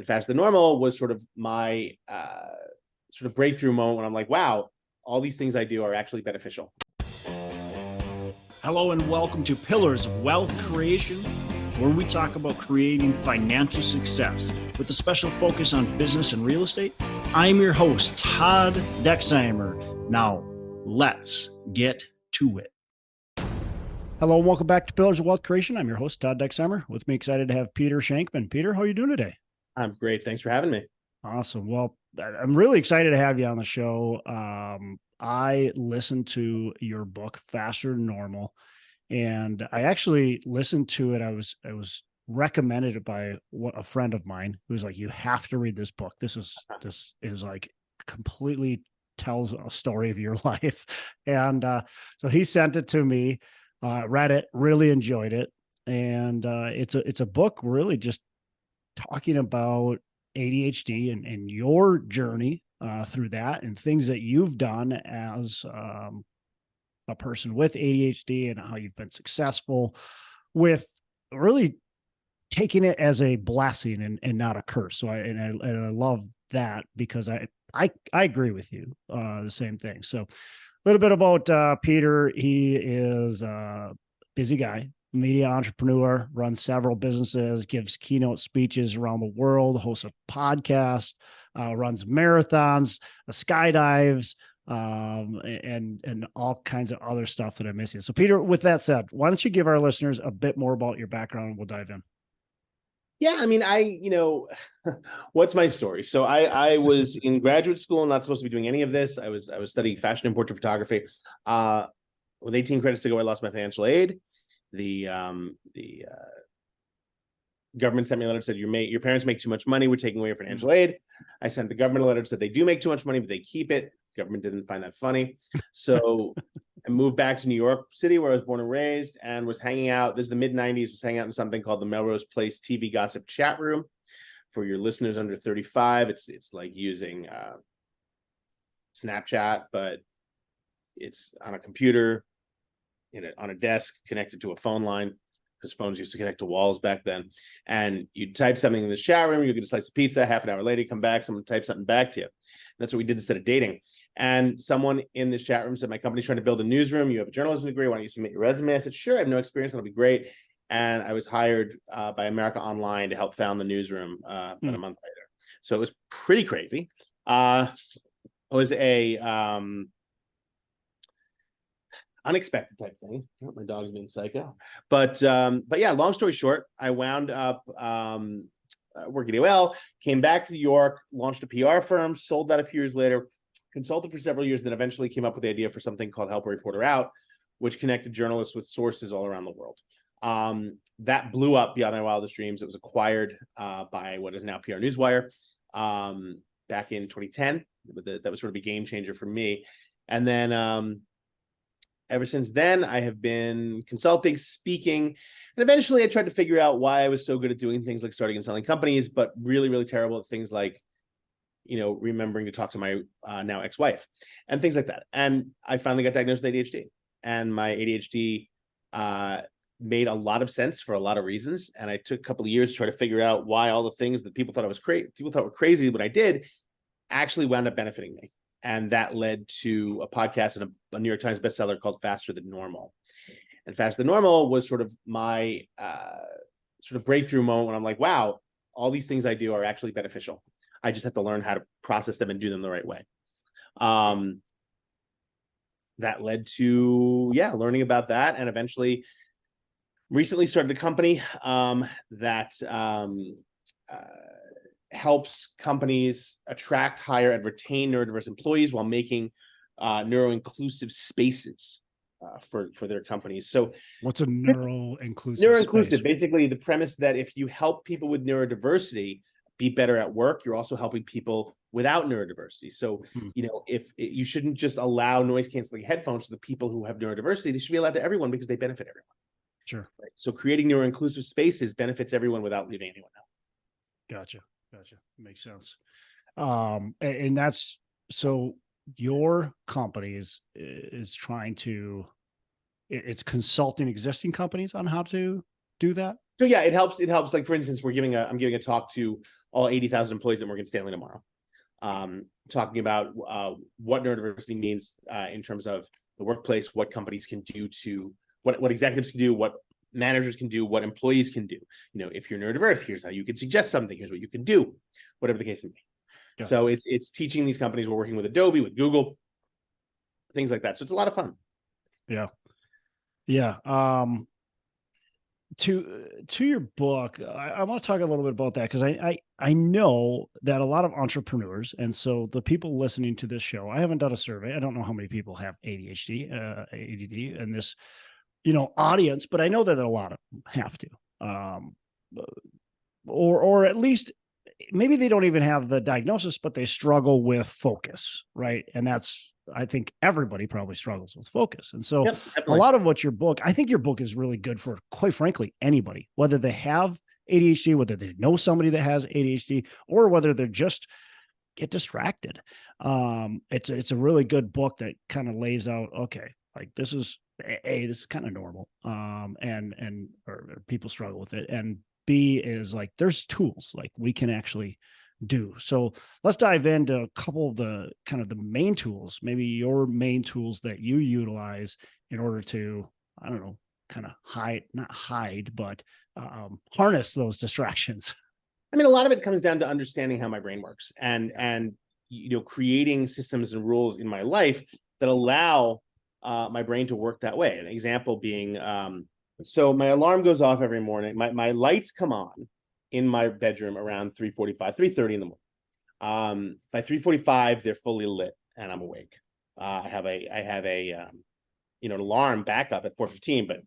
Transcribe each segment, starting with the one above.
And Faster Than Normal was sort of my sort of breakthrough moment when I'm like, wow, all these things I do are actually beneficial. Hello and welcome to Pillars of Wealth Creation, where we talk about creating financial success with a special focus on business and real estate. I'm your host, Todd Dexheimer. Now, let's get to it. Hello and welcome back to Pillars of Wealth Creation. I'm your host, Todd Dexheimer. With me, excited to have Peter Shankman. Peter, how are you doing today? I'm great. Thanks for having me. Awesome. Well, I'm really excited to have you on the show. I listened to your book, Faster Than Normal, and I actually listened to it. I was recommended by a friend of mine who was like, "You have to read this book. This is like completely tells a story of your life." And so he sent it to me. Read it, really enjoyed it, and it's a book really just talking about ADHD and your journey through that and things that you've done as a person with ADHD and how you've been successful with really taking it as a blessing and not a curse. So I love that because I agree with you, the same thing. So a little bit about Peter. He is a busy guy, media entrepreneur, runs several businesses, gives keynote speeches around the world, hosts a podcast, runs marathons, skydives, and all kinds of other stuff that I'm missing. So Peter, with that said, why don't you give our listeners a bit more about your background and we'll dive in. Yeah, I mean, what's my story? So I was in graduate school, not supposed to be doing any of this. I was studying fashion and portrait photography. With 18 credits to go, I lost my financial aid. The government sent me a letter that said, your parents make too much money, we're taking away your financial aid. I sent the government a letter that said they do make too much money, but they keep it. Government didn't find that funny. So I moved back to New York City, where I was born and raised, and was hanging out. This is the mid-90s, was hanging out in something called the Melrose Place TV Gossip Chat Room. For your listeners under 35, it's like using Snapchat, but it's on a computer, on a desk connected to a phone line, because phones used to connect to walls back then. And you type something in this chat room, you get a slice of pizza, half an hour later, you come back, someone types something back to you. And that's what we did instead of dating. And someone in this chat room said, my company's trying to build a newsroom. You have a journalism degree. Why don't you submit your resume? I said, sure, I have no experience. That'll be great. And I was hired by America Online to help found the newsroom about a month later. So it was pretty crazy. It was a unexpected type thing. My dog's being psycho, but yeah, long story short, I wound up working AOL, came back to New York, launched a PR firm, sold that a few years later, consulted for several years, then eventually came up with the idea for something called Help a Reporter Out, which connected journalists with sources all around the world. That blew up beyond my wildest dreams. It was acquired by what is now PR Newswire back in 2010. That was sort of a game changer for me. And then ever since then, I have been consulting, speaking, and eventually I tried to figure out why I was so good at doing things like starting and selling companies, but really, really terrible at things like, remembering to talk to my now ex-wife and things like that. And I finally got diagnosed with ADHD, and my ADHD made a lot of sense for a lot of reasons. And I took a couple of years to try to figure out why all the things that people thought were crazy when I did actually wound up benefiting me. And that led to a podcast and a New York Times bestseller called Faster Than Normal. And Faster Than Normal was sort of my sort of breakthrough moment when I'm like, wow, all these things I do are actually beneficial. I just have to learn how to process them and do them the right way. That led to, learning about that, and eventually recently started a company that helps companies attract, hire, and retain neurodiverse employees while making neuro-inclusive spaces for their companies. So what's a neuro-inclusive Neuro-inclusive, basically the premise that if you help people with neurodiversity be better at work, you're also helping people without neurodiversity. So, if you shouldn't just allow noise canceling headphones to the people who have neurodiversity, they should be allowed to everyone because they benefit everyone. Sure. Right? So creating neuro-inclusive spaces benefits everyone without leaving anyone out. Gotcha. Makes sense. And that's, so your company is trying to, it's consulting existing companies on how to do that? So yeah, it helps. It helps. Like for instance, I'm giving a talk to all 80,000 employees at Morgan Stanley tomorrow, talking about what neurodiversity means in terms of the workplace, what companies can do to what executives can do, what managers can do, what employees can do. If you're neurodiverse, here's how you can suggest something. Here's what you can do, whatever the case may be. Yeah. So it's teaching these companies. We're working with Adobe, with Google, things like that. So it's a lot of fun. Yeah. Yeah. To your book, I want to talk a little bit about that, because I know that a lot of entrepreneurs, and so the people listening to this show, I haven't done a survey. I don't know how many people have ADHD, ADD in this, audience, but I know that a lot of them have to, or at least maybe they don't even have the diagnosis, but they struggle with focus, right? And I think everybody probably struggles with focus. And so a lot of I think your book is really good for, quite frankly, anybody, whether they have ADHD, whether they know somebody that has ADHD, or whether they're just get distracted. It's a really good book that kind of lays out, okay, like this is kind of normal. Or people struggle with it. And B is like, there's tools like we can actually do. So let's dive into a couple of the kind of the main tools, maybe your main tools that you utilize in order to, I don't know, kind of not hide, but harness those distractions. I mean, a lot of it comes down to understanding how my brain works and creating systems and rules in my life that allow my brain to work that way. An example being, so my alarm goes off every morning. My lights come on in my bedroom around 3:30 in the morning. By 3:45, they're fully lit and I'm awake. I have a an alarm backup at 4:15, but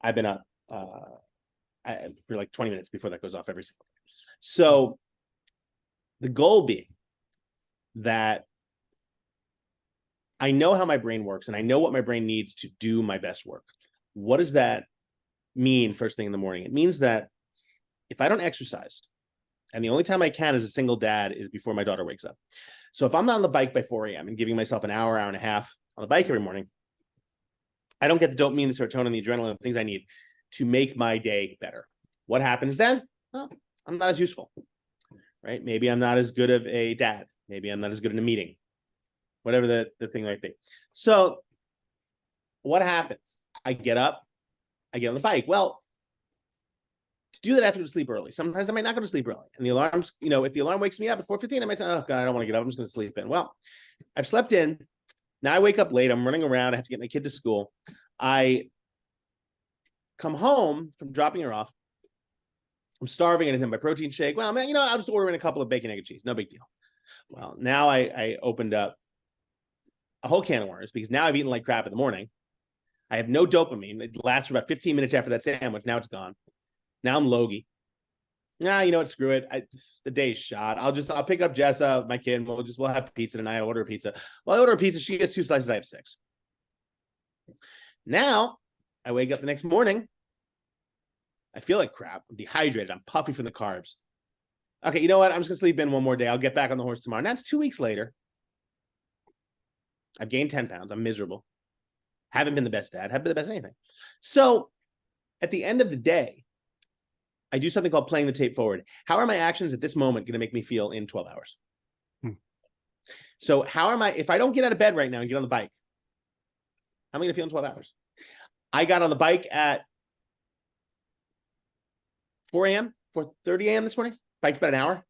I've been up for like 20 minutes before that goes off every single day. So the goal being that I know how my brain works and I know what my brain needs to do my best work. What does that mean first thing in the morning? It means that if I don't exercise, and the only time I can as a single dad is before my daughter wakes up. So if I'm not on the bike by 4 a.m. and giving myself an hour and a half on the bike every morning, I don't get the dopamine, the serotonin, the adrenaline, the things I need to make my day better. What happens then? Well, I'm not as useful, right? Maybe I'm not as good of a dad. Maybe I'm not as good in a meeting, whatever the thing might be. So what happens? I get up, I get on the bike. Well, to do that, I have to go to sleep early. Sometimes I might not go to sleep early. And the alarm's, if the alarm wakes me up at 4:15, I might say, oh God, I don't want to get up. I'm just going to sleep in. Well, I've slept in. Now I wake up late. I'm running around. I have to get my kid to school. I come home from dropping her off. I'm starving. Anything my protein shake. Well, man, I'll just order in a couple of bacon, egg, and cheese. No big deal. Well, now I opened up a whole can of worms because now I've eaten like crap in the morning. I have no dopamine. It lasts for about 15 minutes after that sandwich. Now it's gone. Now I'm logy. Nah, you know what? Screw it. The day's shot. I'll pick up Jessa, my kid. We'll have pizza tonight. I'll order a pizza. Well, I order a pizza. She gets 2 slices. I have 6. Now I wake up the next morning. I feel like crap. I'm dehydrated. I'm puffy from the carbs. Okay, you know what? I'm just gonna sleep in one more day. I'll get back on the horse tomorrow. Now it's 2 weeks later. I've gained 10 pounds. I'm miserable. Haven't been the best dad. Haven't been the best anything. So at the end of the day, I do something called playing the tape forward. How are my actions at this moment going to make me feel in 12 hours? So if I don't get out of bed right now and get on the bike, how am I going to feel in 12 hours? I got on the bike at 4 a.m., 4:30 a.m. this morning. Biked about an hour.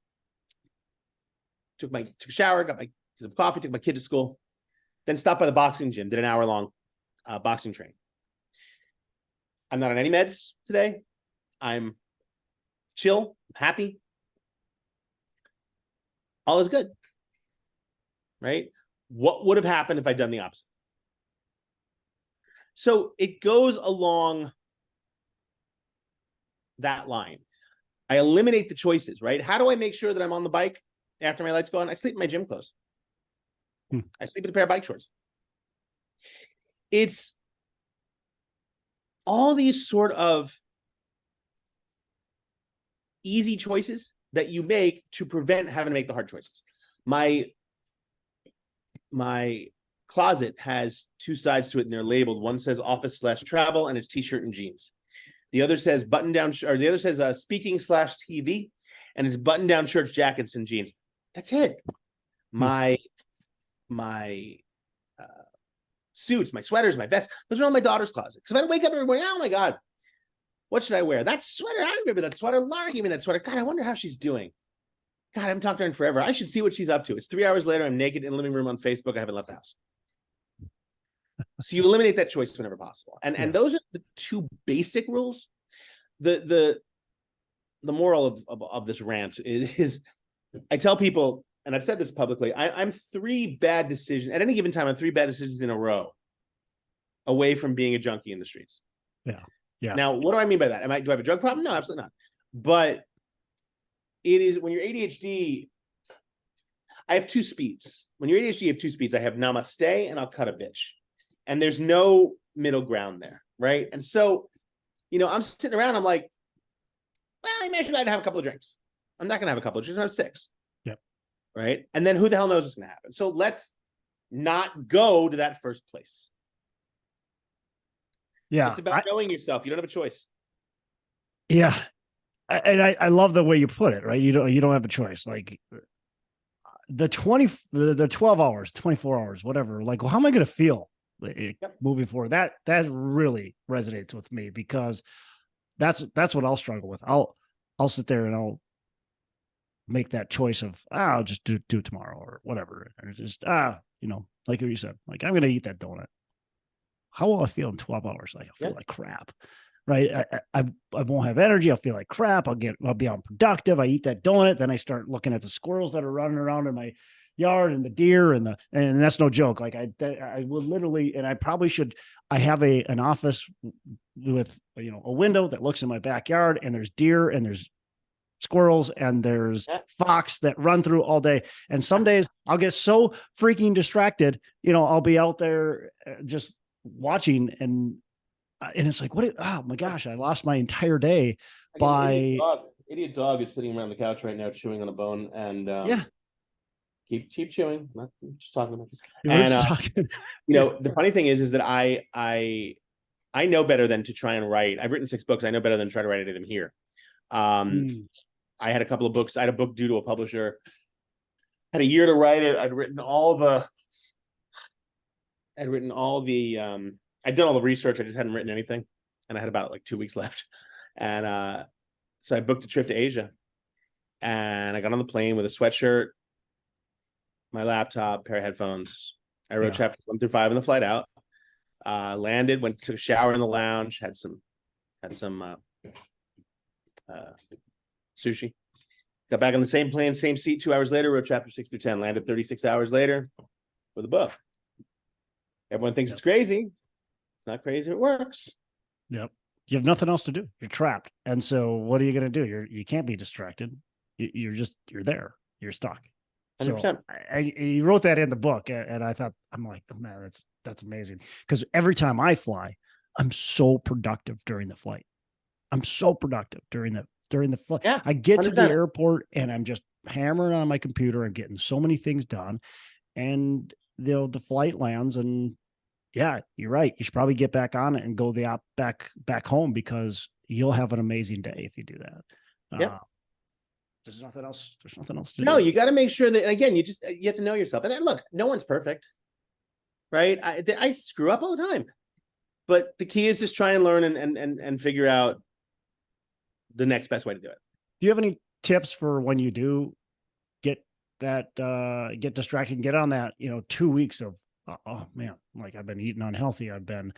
Took a shower, got some coffee, took my kid to school, then stopped by the boxing gym, did an hour-long boxing training. I'm not on any meds today. I'm chill, happy. All is good, right? What would have happened if I'd done the opposite? So it goes along that line. I eliminate the choices, right? How do I make sure that I'm on the bike after my lights go on? I sleep in my gym clothes. I sleep in a pair of bike shorts. It's all these sort of easy choices that you make to prevent having to make the hard choices. My closet has 2 sides to it and they're labeled. One says office/travel and it's t-shirt and jeans. The other says button down, or the other says speaking / TV, and it's button down shirts, jackets, and jeans. That's it. My suits, my sweaters, my vests, those are all in my daughter's closet. Because if I wake up every morning, oh my God, what should I wear? That sweater, I remember that sweater. Laura gave me that sweater. God, I wonder how she's doing. God, I haven't talked to her in forever. I should see what she's up to. It's 3 hours later. I'm naked in the living room on Facebook. I haven't left the house. So you eliminate that choice whenever possible. And those are the two basic rules. The moral of this rant is I tell people, and I've said this publicly, I'm 3 bad decisions at any given time. I'm 3 bad decisions in a row away from being a junkie in the streets. Yeah. Now, what do I mean by that? Do I have a drug problem? No, absolutely not. But it is when you're ADHD, I have 2 speeds. When you're ADHD, you have 2 speeds. I have namaste and I'll cut a bitch. And there's no middle ground there, right? And so, I'm sitting around, I'm like, well, maybe I should have a couple of drinks. I'm not going to have a couple of drinks. I have 6. Yep. Right? And then who the hell knows what's going to happen? So let's not go to that first place. Yeah. It's about knowing yourself. You don't have a choice. Yeah. I love the way you put it, right? You don't have a choice. Like the 12 hours, 24 hours, whatever. Like, well, how am I going to feel moving forward? That really resonates with me, because that's what I'll struggle with. I'll sit there and I'll make that choice of, I'll just do it tomorrow or whatever. And it's just, like you said, like, I'm going to eat that donut. How will I feel in 12 hours? Like, I'll feel like crap. Right. I won't have energy. I'll feel like crap. I'll be unproductive. I eat that donut. Then I start looking at the squirrels that are running around in my yard and the deer and that's no joke. Like I will literally, and I probably should, I have an office with, a window that looks in my backyard, and there's deer and there's squirrels and there's fox that run through all day. And some days I'll get so freaking distracted, I'll be out there just watching, and it's like, oh my gosh, I lost my entire day by idiot dog is sitting around the couch right now chewing on a bone, and keep chewing. I'm just talking about this. And the funny thing is that I know better than to try and write. I've written 6 books. I know better than to try to write any of them here. I had a couple of books. I had a book due to a publisher. Had a year to write it. I'd done all the I'd done all the research. I just hadn't written anything, and I had about 2 weeks left. And so I booked a trip to Asia, and I got on the plane with a sweatshirt, my laptop, pair of headphones. I wrote chapters 1 through 5 on the flight out. Landed, took a shower in the lounge, had some sushi. Got back on the same plane, same seat. 2 hours later, wrote chapter 6 through 10. Landed 36 hours later with a book. Everyone thinks it's crazy. It's not crazy. It works. Yep. You have nothing else to do. You're trapped. And so what are you going to do? You can't be distracted. You're there. You're stuck. 100%. So you wrote that in the book, and I thought, I'm like, man, that's amazing. Because every time I fly, I'm so productive during the flight. I'm so productive during the flight. Yeah, I get 100%. To the airport and I'm just hammering on my computer and getting so many things done. And the flight lands, and yeah, you're right. You should probably get back on it and go back home, because you'll have an amazing day if you do that. Yeah. There's nothing else to do. No, you got to make sure that, again, you have to know yourself. And look, no one's perfect, right? I screw up all the time, but the key is just try and learn and figure out the next best way to do it. Do you have any tips for when you do get distracted and get on that, 2 weeks of, oh man, like I've been eating unhealthy. I've been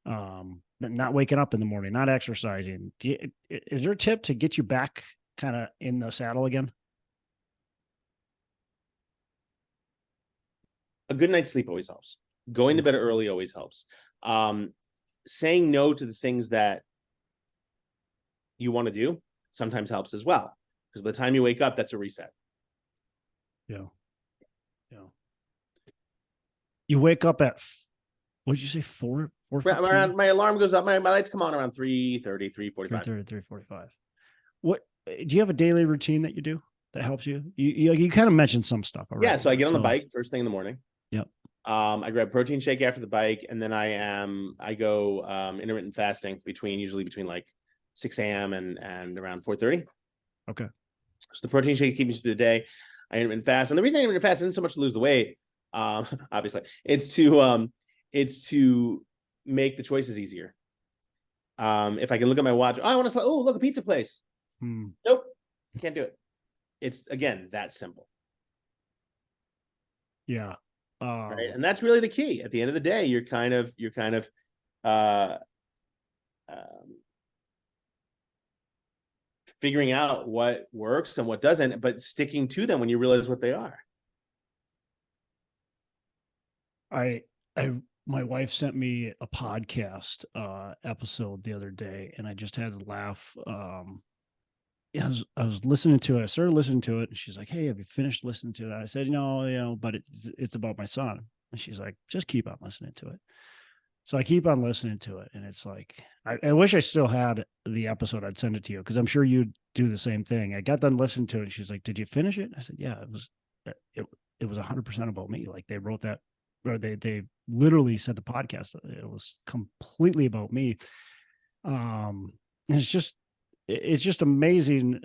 not waking up in the morning, not exercising. Is there a tip to get you back kind of in the saddle again? A good night's sleep always helps. Going to bed early always helps. Saying no to the things that you want to do sometimes helps as well, because by the time you wake up, that's a reset. Yeah. You wake up at, what did you say, 4? My alarm goes up. My lights come on around 3:30, 3:45. 3:45. What do you have a daily routine that you do that helps you? You kind of mentioned some stuff already. Yeah, so I get on the bike first thing in the morning. Yep. I grab protein shake after the bike, and then I go intermittent fasting usually between like 6 a.m. and around 4:30. Okay. So the protein shake keeps you through the day. I intermittent fast, and the reason I intermittent fast isn't so much to lose the weight, obviously, it's to make the choices easier. If I can look at my watch, oh, I want to, oh, look, a pizza place. Nope, can't do it. It's, again, that simple. Yeah. Right. And that's really the key. At the end of the day, you're kind of figuring out what works and what doesn't, but sticking to them when you realize what they are. My wife sent me a podcast episode the other day, and I just had to laugh. I was listening to it. I started listening to it, and she's like, "Hey, have you finished listening to that?" I said, "No, but it's about my son." And she's like, "Just keep on listening to it." So I keep on listening to it, and it's like, I wish I still had the episode. I'd send it to you, because I'm sure you'd do the same thing. I got done listening to it, and she's like, "Did you finish it?" I said, "Yeah, it was 100% about me." Like, they wrote that, or they literally said the podcast, it was completely about me. And it's just amazing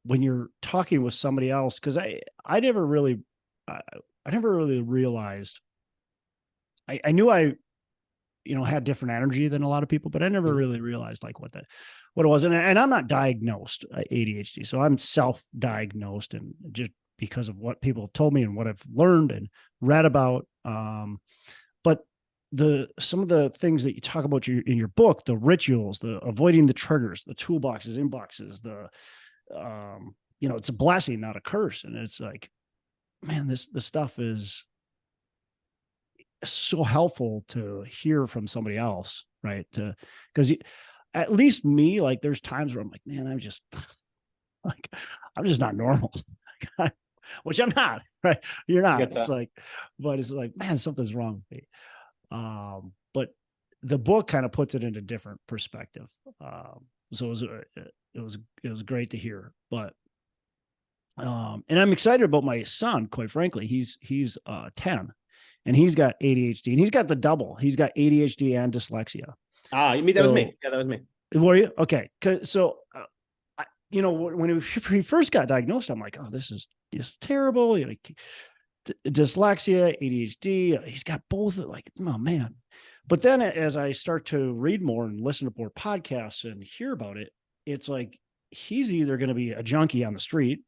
when you're talking with somebody else, because I never really realized. I knew I had different energy than a lot of people, but I never really realized like what it was. And I'm not diagnosed ADHD, so I'm self-diagnosed, and just because of what people have told me and what I've learned and read about. But some of the things that you talk about in your book, the rituals, the avoiding the triggers, the toolboxes, inboxes, it's a blessing, not a curse. And it's like, man, this stuff is so helpful to hear from somebody else, right? Because at least me, like, there's times where I'm like, man, I'm just not normal, which I'm not, right? You're not. It's like, but it's like, man, something's wrong with me. But the book kind of puts it into different perspective. So it was great to hear. But and I'm excited about my son, quite frankly. He's 10, and he's got ADHD, and he's got the double. He's got ADHD and dyslexia. You mean that was me? Yeah, that was me. Were you? Okay. So, when he first got diagnosed, I'm like, oh, this is terrible. Dyslexia, ADHD. He's got both. Like, oh man. But then as I start to read more and listen to more podcasts and hear about it, it's like he's either going to be a junkie on the street,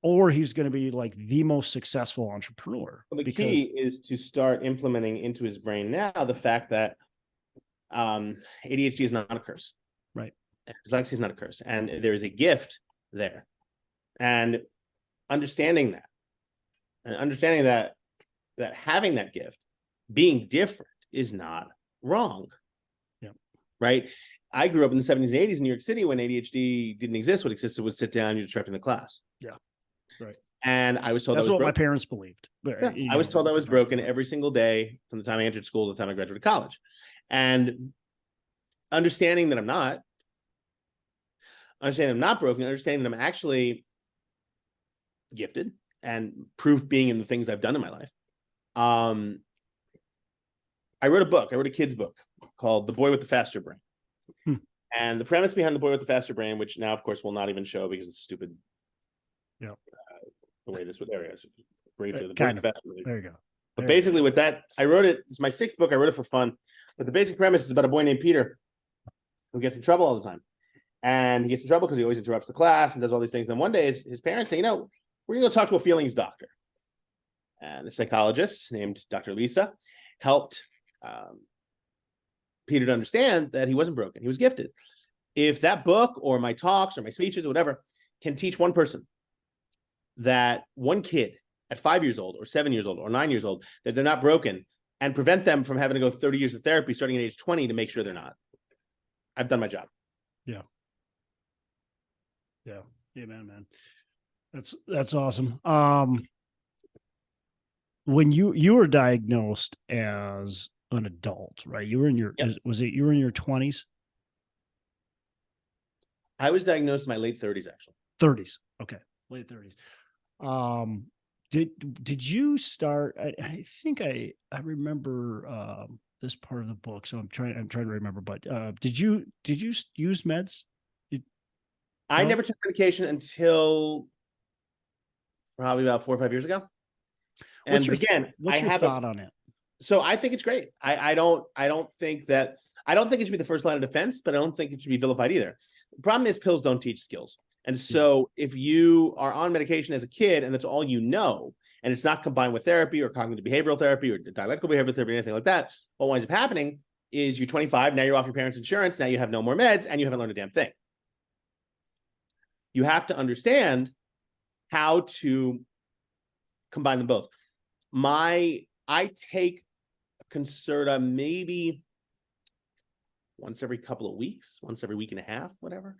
or he's going to be like the most successful entrepreneur. Well, the key is to start implementing into his brain now the fact that ADHD is not a curse. Right. Dyslexia is not a curse. And there is a gift there. And understanding that, that having that gift, being different, is not wrong. Yeah. Right. I grew up in the 70s and 80s in New York City when ADHD didn't exist. What existed was sit down, you're trapped in the class. Yeah. Right. And I was told that's that was what broken. My parents believed. Yeah, I was told I was broken every single day from the time I entered school to the time I graduated college. And understanding that I'm not broken, understanding that I'm actually gifted, and proof being in the things I've done in my life. I wrote a kid's book called The Boy with the Faster Brain. And the premise behind The Boy with the Faster Brain, which now, of course, will not even show because it's stupid. Yeah. The way this would, there it is. Briefly, The Boy Kind with the of. Faster Brain. There you go. But basically, with that, I wrote it. It's my 6th book. I wrote it for fun. But the basic premise is about a boy named Peter who gets in trouble all the time. And he gets in trouble because he always interrupts the class and does all these things. Then one day his parents say, we're going to go talk to a feelings doctor. And the psychologist named Dr. Lisa helped Peter to understand that he wasn't broken. He was gifted. If that book or my talks or my speeches or whatever can teach one person, that one kid at 5 years old or 7 years old or 9 years old, that they're not broken, and prevent them from having to go 30 years of therapy starting at age 20 to make sure they're not, I've done my job. Yeah. Man. That's awesome. When you were diagnosed as an adult, right? You were in your, you were in your 20s? I was diagnosed in my late 30s, actually. 30s. Okay. Late 30s. Did you start, I think I remember this part of the book, so I'm trying to remember. But did you use meds? I No? never took medication until probably about 4 or 5 years ago. And again, what's your thought on it? So I think it's great. I don't think that, I don't think it should be the first line of defense, but I don't think it should be vilified either. The problem is pills don't teach skills. And so if you are on medication as a kid and that's all you know, and it's not combined with therapy or cognitive behavioral therapy or dialectical behavioral therapy or anything like that, what winds up happening is you're 25, now you're off your parents' insurance, now you have no more meds, and you haven't learned a damn thing. You have to understand how to combine them both. I take Concerta maybe once every couple of weeks, once every week and a half, whatever.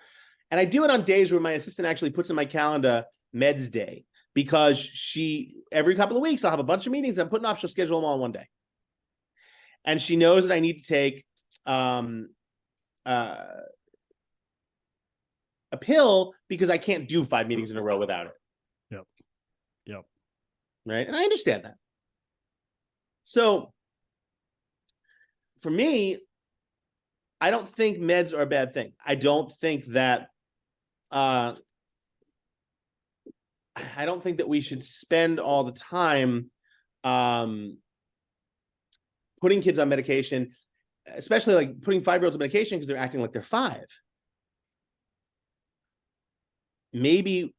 And I do it on days where my assistant actually puts in my calendar meds day, because she, every couple of weeks, I'll have a bunch of meetings I'm putting off. She'll schedule them all in one day. And she knows that I need to take a pill because I can't do 5 meetings in a row without it. Yep. Right. And I understand that. So for me, I don't think meds are a bad thing. I don't think that we should spend all the time putting kids on medication, especially like putting 5-year-olds on medication because they're acting like they're 5. Maybe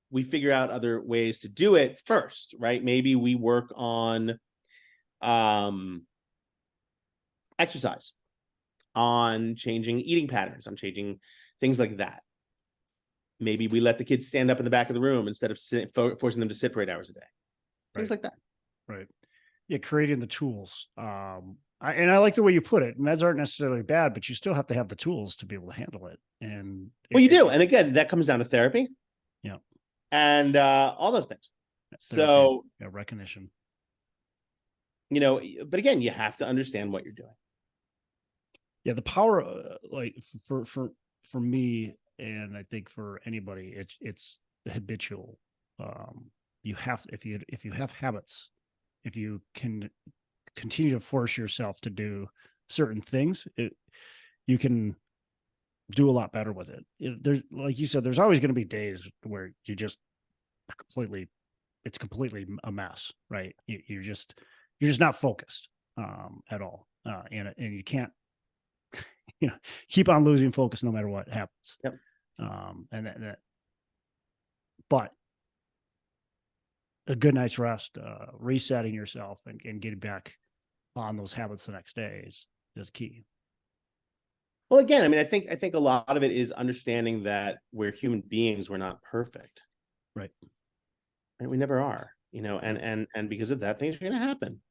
we figure out other ways to do it first, right? Maybe we work on exercise, on changing eating patterns, on changing things like that. Maybe we let the kids stand up in the back of the room instead of forcing them to sit for 8 hours a day. Things like that. Right. Yeah, creating the tools. And I like the way you put it. Meds aren't necessarily bad, but you still have to have the tools to be able to handle it. And well, you do. And again, that comes down to therapy. Yeah. And all those things. Therapy, so recognition. But again, you have to understand what you're doing. Yeah, the power, like for me, and I think for anybody, it's habitual. You have, if you have habits, if you can continue to force yourself to do certain things, you can do a lot better with it. There's, like you said, there's always going to be days where you just it's completely a mess, right? You're just not focused at all, and you can't keep on losing focus no matter what happens. Yep. But a good night's rest, resetting yourself and getting back on those habits the next day is key. Well, again, I mean, I think a lot of it is understanding that we're human beings. We're not perfect. Right. And we never are, and because of that, things are going to happen.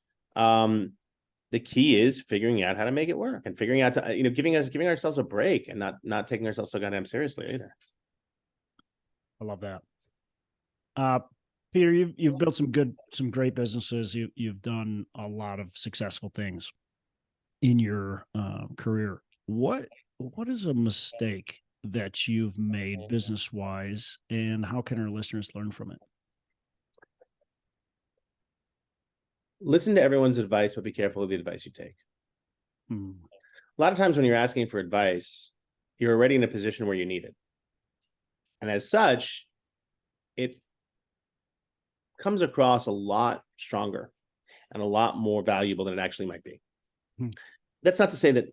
The key is figuring out how to make it work and figuring out to, giving ourselves a break and not taking ourselves so goddamn seriously either. I love that. Peter, you've built some great businesses. You've done a lot of successful things in your career. What is a mistake that you've made business wise, and how can our listeners learn from it? Listen to everyone's advice, but be careful of the advice you take. A lot of times when you're asking for advice, you're already in a position where you need it. And as such, it comes across a lot stronger and a lot more valuable than it actually might be. That's not to say that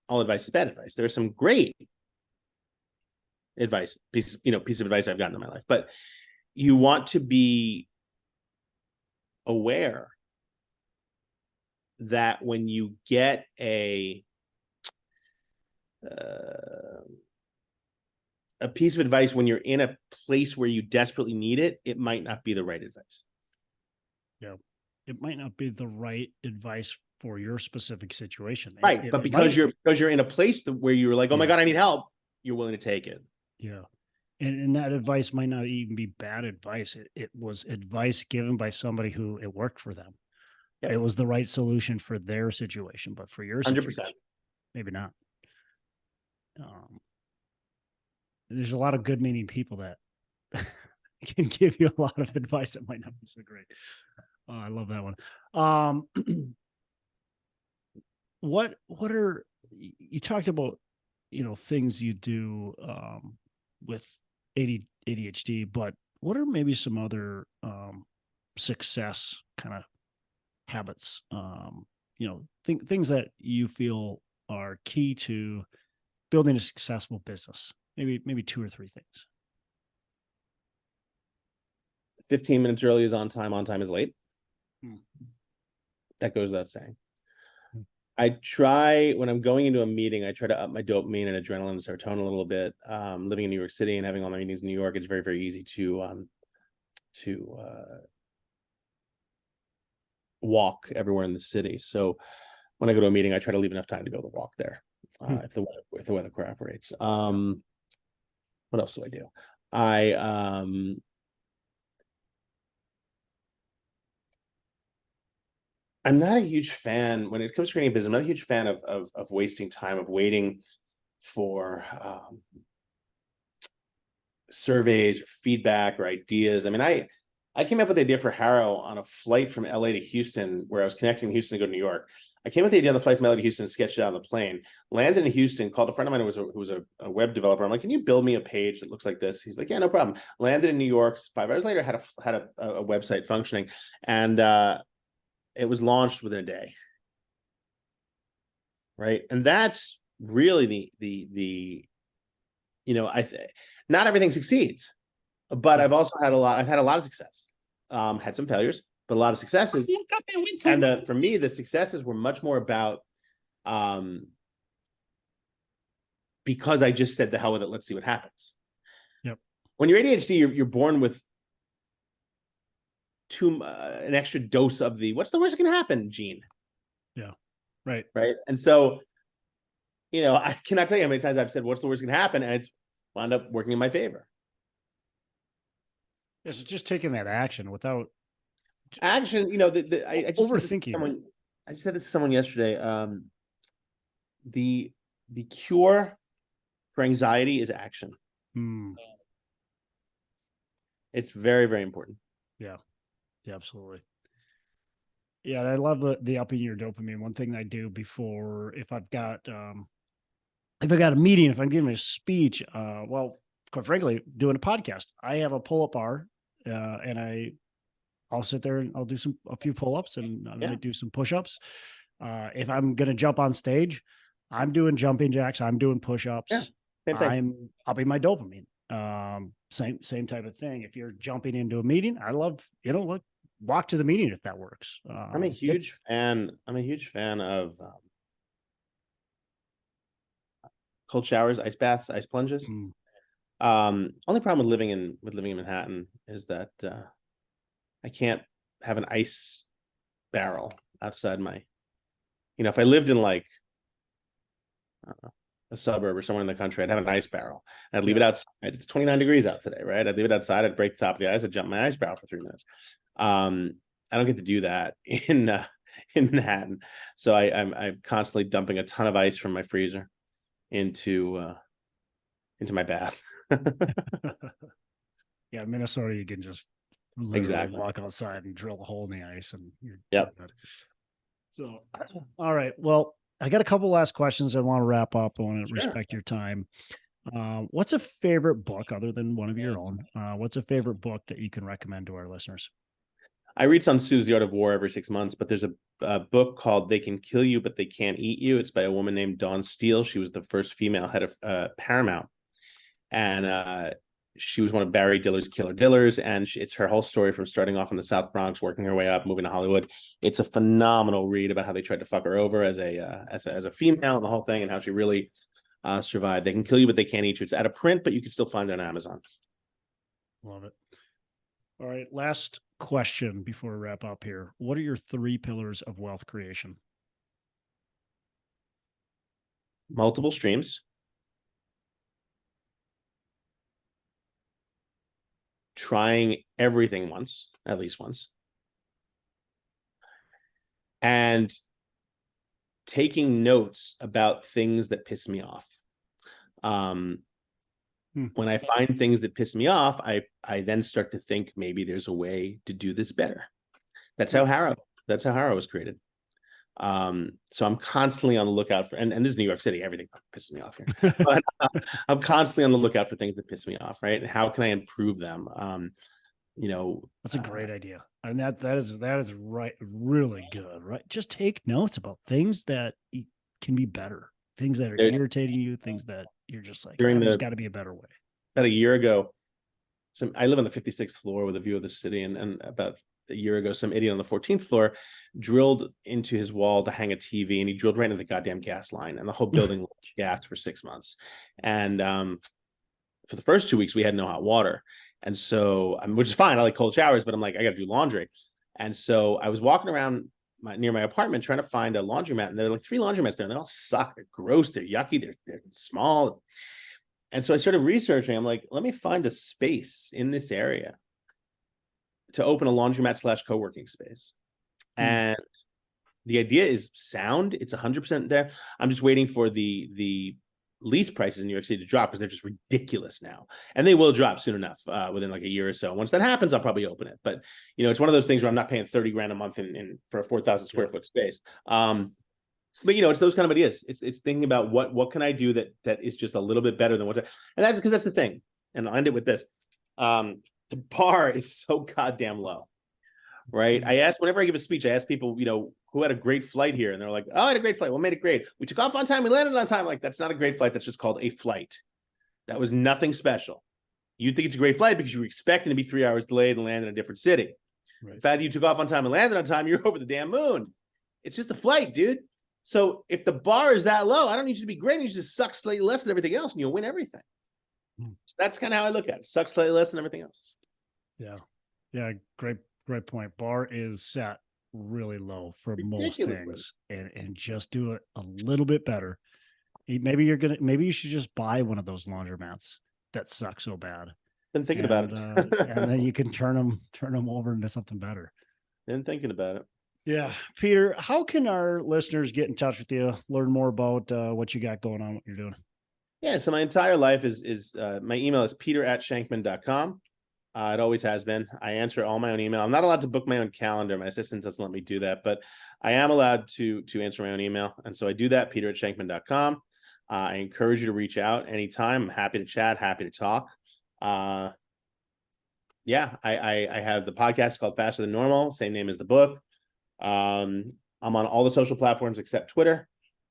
all advice is bad advice. There's some great advice, piece of advice I've gotten in my life, but you want to be aware that when you get a piece of advice when you're in a place where you desperately need it, it might not be the right advice. Yeah, it might not be the right advice for your specific situation. Right, but because you're in a place where you're like, oh my God, I need help, you're willing to take it. Yeah. And that advice might not even be bad advice. It was advice given by somebody who it worked for them. Yep. It was the right solution for their situation, but for your situation, 100%. Maybe not. There's a lot of good meaning people that can give you a lot of advice that might not be so great. Oh, I love that one. what are, you talked about, things you do with ADHD, but what are maybe some other success kind of habits, things that you feel are key to building a successful business? Maybe two or three things. 15 minutes early is on time is late. Hmm. That goes without saying. Hmm. I try, when I'm going into a meeting, I try to up my dopamine and adrenaline and serotonin a little bit. Living in New York City and having all my meetings in New York, it's very, very easy to walk everywhere in the city. So when I go to a meeting, I try to leave enough time to be able to walk there, if the weather cooperates. What else do I do? I'm not a huge fan when it comes to creating a business. I'm not a huge fan of wasting time, of waiting for surveys or feedback or ideas. I mean, I came up with the idea for Harrow on a flight from LA to Houston, where I was connecting Houston to go to New York. I came up with the idea on the flight from LA to Houston, sketched it out on the plane, landed in Houston, called a friend of mine who was a web developer. I'm like, can you build me a page that looks like this? He's like, yeah, no problem. Landed in New York. 5 hours later, had a website functioning, and it was launched within a day. Right. And that's really not everything succeeds, but I've also had I've had a lot of success, had some failures, but a lot of successes. And for me, the successes were much more about, because I just said the hell with it, let's see what happens. Yep. When you're ADHD, you're born with an extra dose of the what's the worst that can happen gene. Yeah. Right. And so, I cannot tell you how many times I've said what's the worst that can happen, and it's wound up working in my favor. Yeah, so just taking that action without action, I just overthinking. I just said this to someone yesterday. The cure for anxiety is action. It's very, very important. Yeah, absolutely. Yeah, and I love the upping your dopamine. One thing I do before, if I've got a meeting, if I'm giving a speech, well, quite frankly, doing a podcast, I have a pull-up bar, and I'll sit there and I'll do a few pull-ups, and I might do some push-ups. If I'm going to jump on stage, I'm doing jumping jacks. I'm doing push-ups. Yeah, I'm upping my dopamine. Same type of thing. If you're jumping into a meeting, I love, walk to the meeting if that works. I'm a huge fan of cold showers, ice baths, ice plunges. Only problem with living in Manhattan is that I can't have an ice barrel outside my, if I lived in like a suburb or somewhere in the country, I'd have an ice barrel. I'd leave it outside. It's 29 degrees out today, right? I'd leave it outside. I'd break the top of the ice. I'd jump my ice barrel for 3 minutes. I don't get to do that in Manhattan, so I'm constantly dumping a ton of ice from my freezer into my bath. Yeah, Minnesota, you can just literally walk outside and drill a hole in the ice, and yep. So, all right. Well, I got a couple last questions I want to wrap up. I want to respect your time. What's a favorite book other than one of your own? What's a favorite book that you can recommend to our listeners? I read Sun Tzu's The Art of War every 6 months, but there's a book called They Can Kill You, But They Can't Eat You. It's by a woman named Dawn Steele. She was the first female head of Paramount. And she was one of Barry Diller's killer dillers. And it's her whole story from starting off in the South Bronx, working her way up, moving to Hollywood. It's a phenomenal read about how they tried to fuck her over as a female and the whole thing, and how she really survived. They Can Kill You, But They Can't Eat You. It's out of print, but you can still find it on Amazon. Love it. All right. Last question before we wrap up here. What are your 3 pillars of wealth creation? Multiple streams. Trying everything once, at least once. And taking notes about things that piss me off. When I find things that piss me off, I then start to think maybe there's a way to do this better. That's how Harrow was created. So I'm constantly on the lookout for, and this is New York City, everything pisses me off here, but I'm constantly on the lookout for things that piss me off, right? And how can I improve them? That's a great idea. And that is right, really good, right? Just take notes about things that can be better, things that are irritating you, things that you're just like, there's got to be a better way. About a year ago, I live on the 56th floor with a view of the city, and about a year ago, some idiot on the 14th floor drilled into his wall to hang a TV, and he drilled right into the goddamn gas line, and the whole building leaked gas for 6 months. And for the first 2 weeks, we had no hot water, and so which is fine. I like cold showers, but I'm like, I got to do laundry, and so I was walking around near my apartment trying to find a laundromat, and there are like 3 laundromats there, and they all suck. They're gross. They're yucky. They're small. And so I started researching. I'm like, let me find a space in this area to open a laundromat / co-working space. And the idea is sound. It's 100% there. I'm just waiting for the lease prices in New York City to drop because they're just ridiculous now. And they will drop soon enough, within like a year or so. Once that happens, I'll probably open it. But, it's one of those things where I'm not paying $30,000 a month for a 4,000 square foot space. But it's those kind of ideas. It's thinking about what can I do that is just a little bit better than and that's because that's the thing. And I'll end it with this. The bar is so goddamn low, right? Whenever I give a speech, I ask people, who had a great flight here, and they're like, "Oh, I had a great flight. What made it great? We took off on time. We landed on time." Like, that's not a great flight. That's just called a flight. That was nothing special. You think it's a great flight because you were expecting to be 3 hours delayed and land in a different city. Right. The fact that you took off on time and landed on time, you're over the damn moon. It's just a flight, dude. So if the bar is that low, I don't need you to be great. You just suck slightly less than everything else, and you'll win everything. So that's kind of how I look at it. Suck slightly less than everything else. Yeah. Great point. Bar is set really low for most things, and just do it a little bit better. Maybe you should just buy one of those laundromats that suck so bad. Been thinking about it. And then you can turn them over into something better. Been thinking about it. Yeah. Peter, how can our listeners get in touch with you, learn more about what you got going on, what you're doing? Yeah. So my entire life is my email is peter@shankman.com. It always has been. I answer all my own email. I'm not allowed to book my own calendar. My assistant doesn't let me do that, but I am allowed to answer my own email. And so I do that, peter@shankman.com. I encourage you to reach out anytime. I'm happy to chat, happy to talk. I have the podcast called Faster Than Normal, same name as the book. I'm on all the social platforms except Twitter.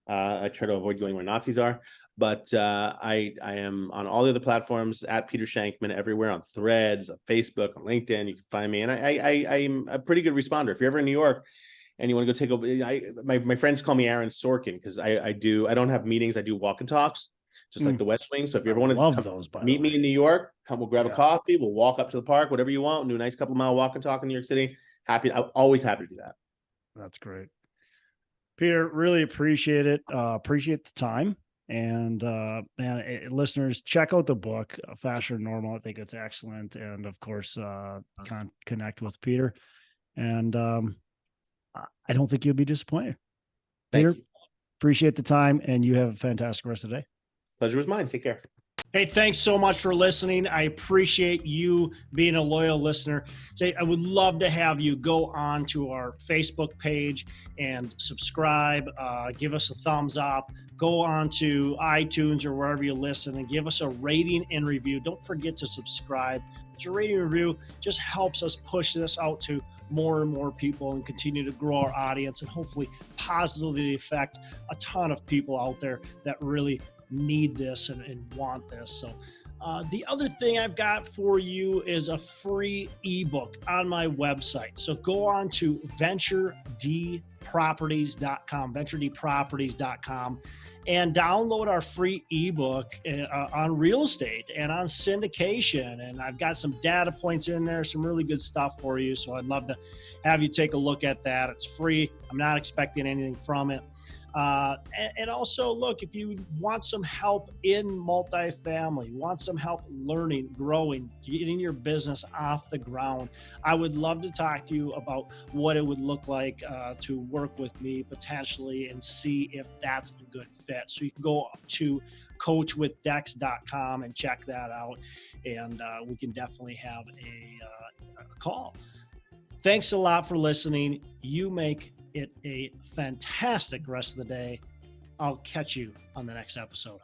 I try to avoid going where Nazis are, but I am on all the other platforms at Peter Shankman, everywhere, on Threads, on Facebook, on LinkedIn. You can find me, and I'm a pretty good responder. If you're ever in New York and you want to go take my friends call me Aaron Sorkin because I don't have meetings. I do walk and talks, just like the West Wing. So if you ever want to meet me in New York, we'll grab a coffee. We'll walk up to the park, whatever you want. Do a nice couple mile walk and talk in New York City. I'm always happy to do that. That's great. Peter, really appreciate it. Appreciate the time. And listeners, check out the book, Faster Than Normal. I think it's excellent. And of course, connect with Peter. And I don't think you'll be disappointed. Peter, Thank you. Appreciate the time, and you have a fantastic rest of the day. Pleasure was mine. Take care. Hey, thanks so much for listening. I appreciate you being a loyal listener. I would love to have you go on to our Facebook page and subscribe, give us a thumbs up, go on to iTunes or wherever you listen and give us a rating and review. Don't forget to subscribe. Your rating and review just helps us push this out to more and more people and continue to grow our audience and hopefully positively affect a ton of people out there that really need this and want this. So the other thing I've got for you is a free ebook on my website. So go on to venturedproperties.com, and download our free ebook on real estate and on syndication. And I've got some data points in there, some really good stuff for you. So I'd love to have you take a look at that. It's free. I'm not expecting anything from it. And also, look, if you want some help in multifamily, want some help learning, growing, getting your business off the ground, I would love to talk to you about what it would look like to work with me potentially and see if that's a good fit. So you can go to coachwithdex.com and check that out, and we can definitely have a call. Thanks a lot for listening. You make it a fantastic rest of the day. I'll catch you on the next episode.